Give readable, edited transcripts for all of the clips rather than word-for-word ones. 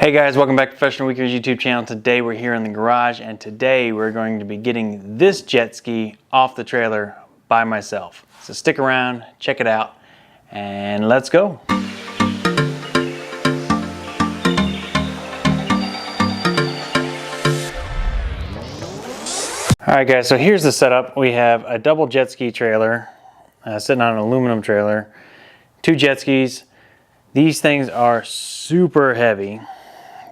Hey guys, welcome back to Professional Weekers YouTube channel. Today we're here in the garage and today we're going to be getting this jet ski off the trailer by myself. So stick around, check it out, and let's go. Alright guys, so here's the setup. We have a double jet ski trailer sitting on an aluminum trailer, two jet skis. These things are super heavy.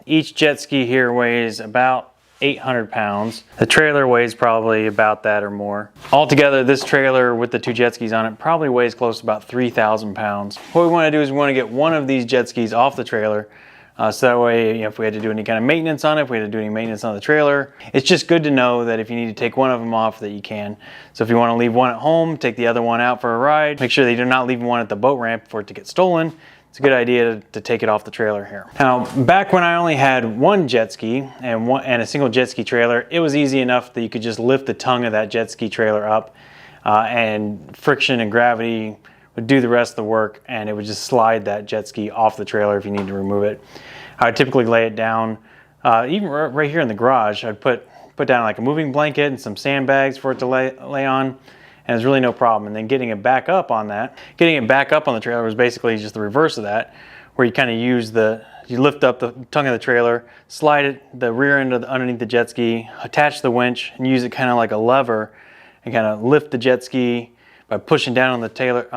Each jet ski here weighs about 800 pounds. The trailer weighs probably about that or more. Altogether, this trailer with the two jet skis on it probably weighs close to about 3,000 pounds. What we want to do is we want to get one of these jet skis off the trailer. So that way, if we had to do any kind of maintenance on it, if we had to do any maintenance on the trailer, it's just good to know that if you need to take one of them off, that you can. So if you want to leave one at home, take the other one out for a ride, make sure that you're not leaving one at the boat ramp for it to get stolen. It's a good idea to take it off the trailer here. Now, back when I only had one jet ski and a single jet ski trailer, it was easy enough that you could just lift the tongue of that jet ski trailer up and friction and gravity would do the rest of the work, and it would just slide that jet ski off the trailer if you need to remove it. I would typically lay it down, even right here in the garage. I'd put down like a moving blanket and some sandbags for it to lay on, and there's really no problem. And then getting it back up on the trailer was basically just the reverse of that, where you kind of you lift up the tongue of the trailer, slide it, the rear end of underneath the jet ski, attach the winch, and use it kind of like a lever, and kind of lift the jet ski by pushing down on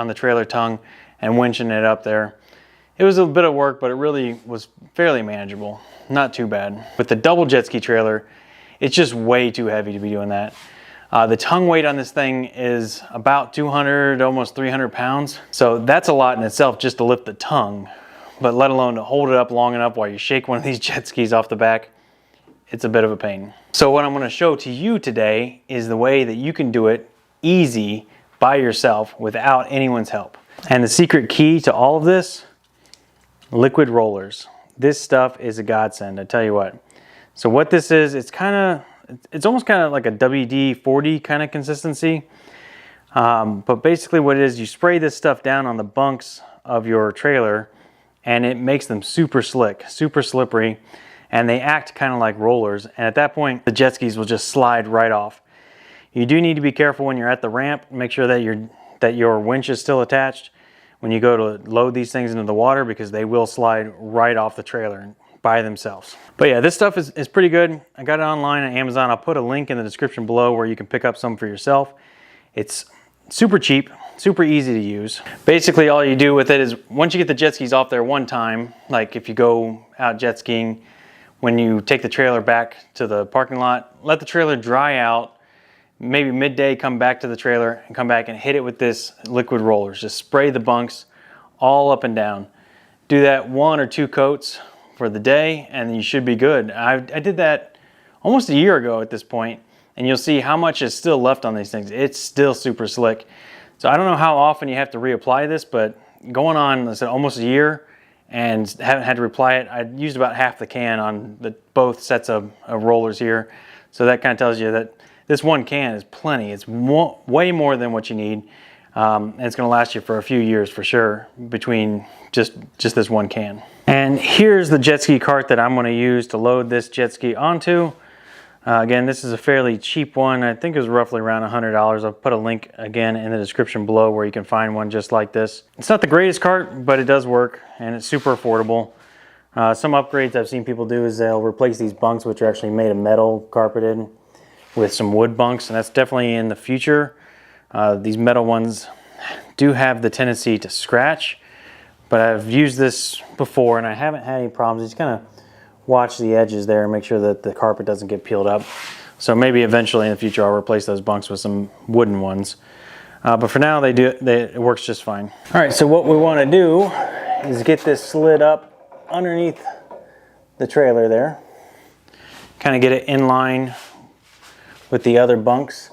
the trailer tongue and winching it up there. It was a bit of work, but it really was fairly manageable. Not too bad. With the double jet ski trailer, it's just way too heavy to be doing that. The tongue weight on this thing is about 200, almost 300 pounds. So that's a lot in itself just to lift the tongue, but let alone to hold it up long enough while you shake one of these jet skis off the back. It's a bit of a pain. So what I'm going to show to you today is the way that you can do it easy by yourself without anyone's help. And the secret key to all of this, liquid rollers. This stuff is a godsend, I tell you what. So what this is, it's almost kind of like a WD-40 kind of consistency. But basically what it is, you spray this stuff down on the bunks of your trailer and it makes them super slick, super slippery, and they act kind of like rollers. And at that point, the jet skis will just slide right off. You do need to be careful when you're at the ramp. Make sure that your winch is still attached when you go to load these things into the water, because they will slide right off the trailer by themselves. But yeah, this stuff is pretty good. I got it online on Amazon. I'll put a link in the description below where you can pick up some for yourself. It's super cheap, super easy to use. Basically, all you do with it is once you get the jet skis off there one time, like if you go out jet skiing, when you take the trailer back to the parking lot, let the trailer dry out. Maybe midday, come back to the trailer and come back and hit it with this liquid rollers. Just spray the bunks all up and down. Do that 1 or 2 coats for the day and you should be good. I did that almost a year ago at this point, and you'll see how much is still left on these things. It's still super slick. So I don't know how often you have to reapply this, but going on, let's say, almost a year and haven't had to reapply it. I used about half the can on both sets of rollers here. So that kind of tells you that this one can is plenty. It's way more than what you need. And it's going to last you for a few years for sure between just this one can. And here's the jet ski cart that I'm going to use to load this jet ski onto. Again, this is a fairly cheap one. I think it was roughly around $100. I'll put a link again in the description below where you can find one just like this. It's not the greatest cart, but it does work and it's super affordable. Some upgrades I've seen people do is they'll replace these bunks, which are actually made of metal carpeted, with some wood bunks, and that's definitely in the future. These metal ones do have the tendency to scratch, but I've used this before and I haven't had any problems. Just kind of watch the edges there and make sure that the carpet doesn't get peeled up. So maybe eventually in the future I'll replace those bunks with some wooden ones. But for now it works just fine. All right, so what we want to do is get this slid up underneath the trailer there. Kind of get it in line with the other bunks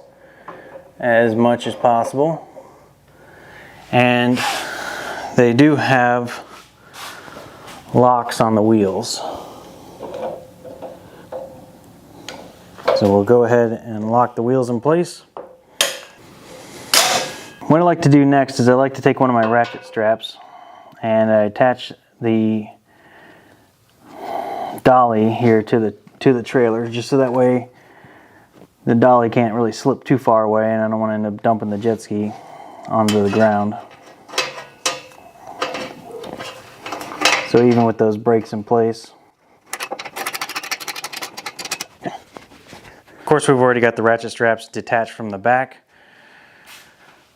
as much as possible. And they do have locks on the wheels. So we'll go ahead and lock the wheels in place. What I like to do next is I like to take one of my ratchet straps and I attach the dolly here to the trailer, just so that way the dolly can't really slip too far away, and I don't want to end up dumping the jet ski onto the ground. So even with those brakes in place. Of course, we've already got the ratchet straps detached from the back.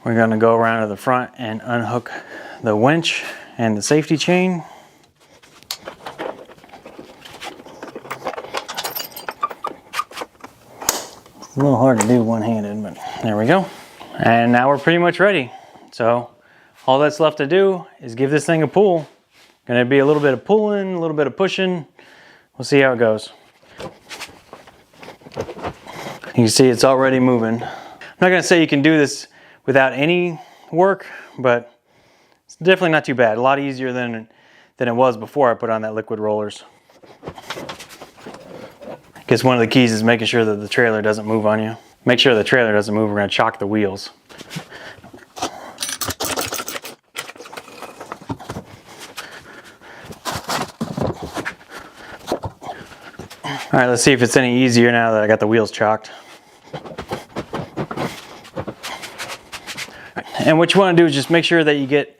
We're going to go around to the front and unhook the winch and the safety chain. It's a little hard to do one-handed, but there we go. And now we're pretty much ready. So all that's left to do is give this thing a pull. Gonna be a little bit of pulling, a little bit of pushing. We'll see how it goes. You can see it's already moving. I'm not gonna say you can do this without any work, but it's definitely not too bad. A lot easier than it was before I put on that liquid rollers. I guess one of the keys is making sure that the trailer doesn't move on you. Make sure the trailer doesn't move, we're gonna chock the wheels. All right, let's see if it's any easier now that I got the wheels chocked. And what you want to do is just make sure that you get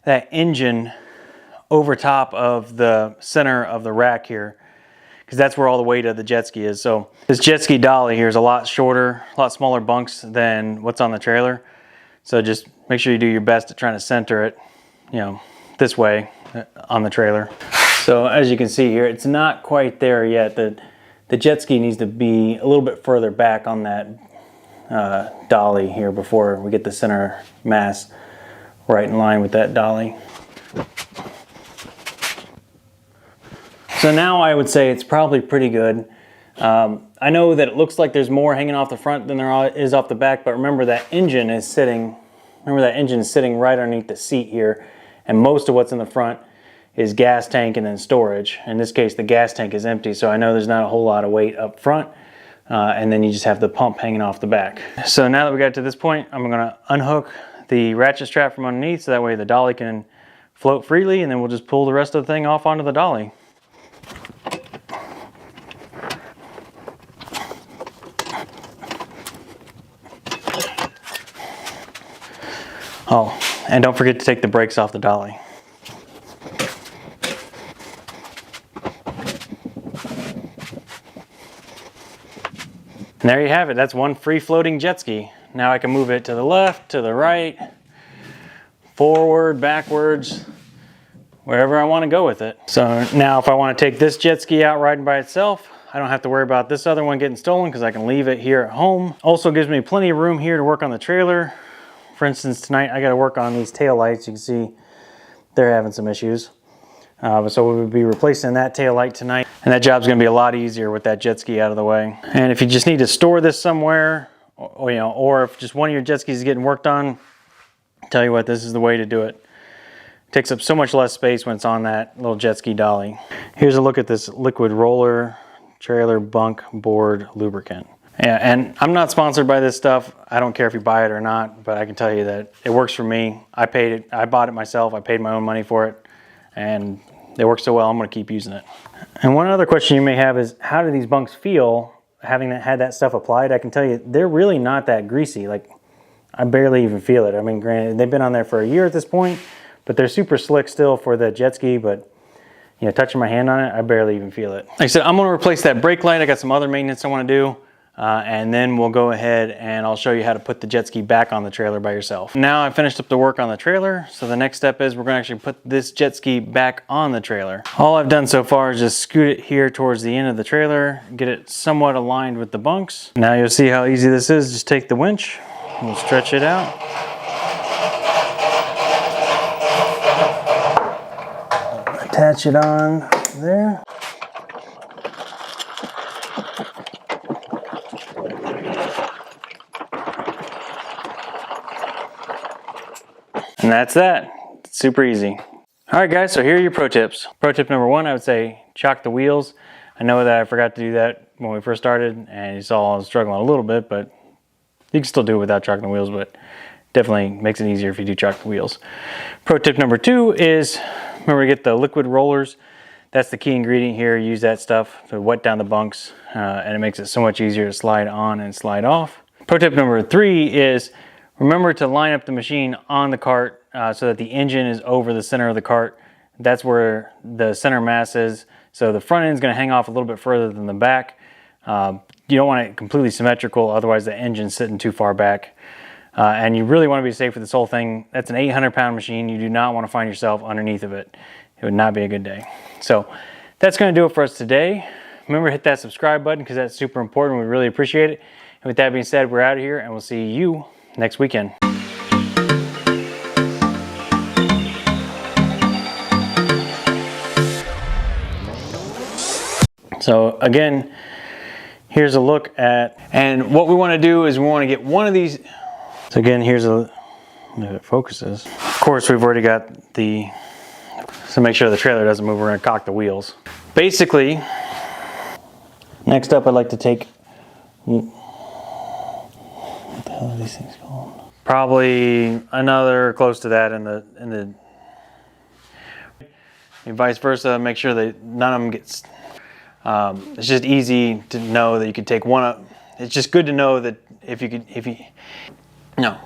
that engine over top of the center of the rack here, because that's where all the weight of the jet ski is. So this jet ski dolly here is a lot shorter, a lot smaller bunks than what's on the trailer. So just make sure you do your best at trying to center it, you know, this way on the trailer. So as you can see here, it's not quite there yet. The jet ski needs to be a little bit further back on that dolly here before we get the center mass right in line with that dolly. So now I would say it's probably pretty good. I know that it looks like there's more hanging off the front than there is off the back, but remember that engine is sitting right underneath the seat here, and most of what's in the front is gas tank and then storage. In this case, the gas tank is empty, so I know there's not a whole lot of weight up front, and then you just have the pump hanging off the back. So now that we got to this point, I'm gonna unhook the ratchet strap from underneath so that way the dolly can float freely, and then we'll just pull the rest of the thing off onto the dolly. Oh, and don't forget to take the brakes off the dolly. And there you have it. That's one free floating jet ski. Now I can move it to the left, to the right, forward, backwards, wherever I want to go with it. So now if I want to take this jet ski out riding by itself, I don't have to worry about this other one getting stolen because I can leave it here at home. Also gives me plenty of room here to work on the trailer. For instance, tonight I got to work on these tail lights. You can see they're having some issues. So we'll be replacing that tail light tonight. And that job's gonna be a lot easier with that jet ski out of the way. And if you just need to store this somewhere, or if just one of your jet skis is getting worked on, tell you what, this is the way to do it. It takes up so much less space when it's on that little jet ski dolly. Here's a look at this liquid roller trailer bunk board lubricant. Yeah, and I'm not sponsored by this stuff. I don't care if you buy it or not, but I can tell you that it works for me. I paid it, I bought it myself, I paid my own money for it, and they work so well, I'm gonna keep using it. And one other question you may have is, how do these bunks feel having had that stuff applied? I can tell you, they're really not that greasy. Like, I barely even feel it. I mean, granted, they've been on there for a year at this point, but they're super slick still for the jet ski, but you know, touching my hand on it, I barely even feel it. Like I said, I'm gonna replace that brake light. I got some other maintenance I wanna do. And then we'll go ahead and I'll show you how to put the jet ski back on the trailer by yourself. Now I finished up the work on the trailer, so the next step is we're gonna actually put this jet ski back on the trailer. All I've done so far is just scoot it here towards the end of the trailer, get it somewhat aligned with the bunks. Now you'll see how easy this is. Just take the winch, we'll stretch it out. Attach it on there. And that's that. It's super easy. All right, guys, so here are your pro tips. Pro tip number one, I would say chock the wheels. I know that I forgot to do that when we first started, and you saw I was struggling a little bit, but you can still do it without chocking the wheels, but definitely makes it easier if you do chock the wheels. Pro tip number two is, remember to get the liquid rollers. That's the key ingredient here. Use that stuff to wet down the bunks, and it makes it so much easier to slide on and slide off. Pro tip number 3 is remember to line up the machine on the cart so that the engine is over the center of the cart. That's where the center mass is. So the front end is going to hang off a little bit further than the back. You don't want it completely symmetrical, otherwise the engine's sitting too far back. And you really want to be safe with this whole thing. That's an 800-pound machine. You do not want to find yourself underneath of it. It would not be a good day. So that's going to do it for us today. Remember to hit that subscribe button because that's super important. We really appreciate it. And with that being said, we're out of here and we'll see you next weekend. So again, here's a look at, and what we want to do is we want to get one of these. So again, here's a, if it focuses. Of course, we've already got the, so make sure the trailer doesn't move, we're going to cock the wheels. Basically, next up I'd like to take, what the hell are these things called? Probably another close to that in the and vice versa, make sure that none of them gets, it's just easy to know that you could take one up. It's just good to know that if you, no.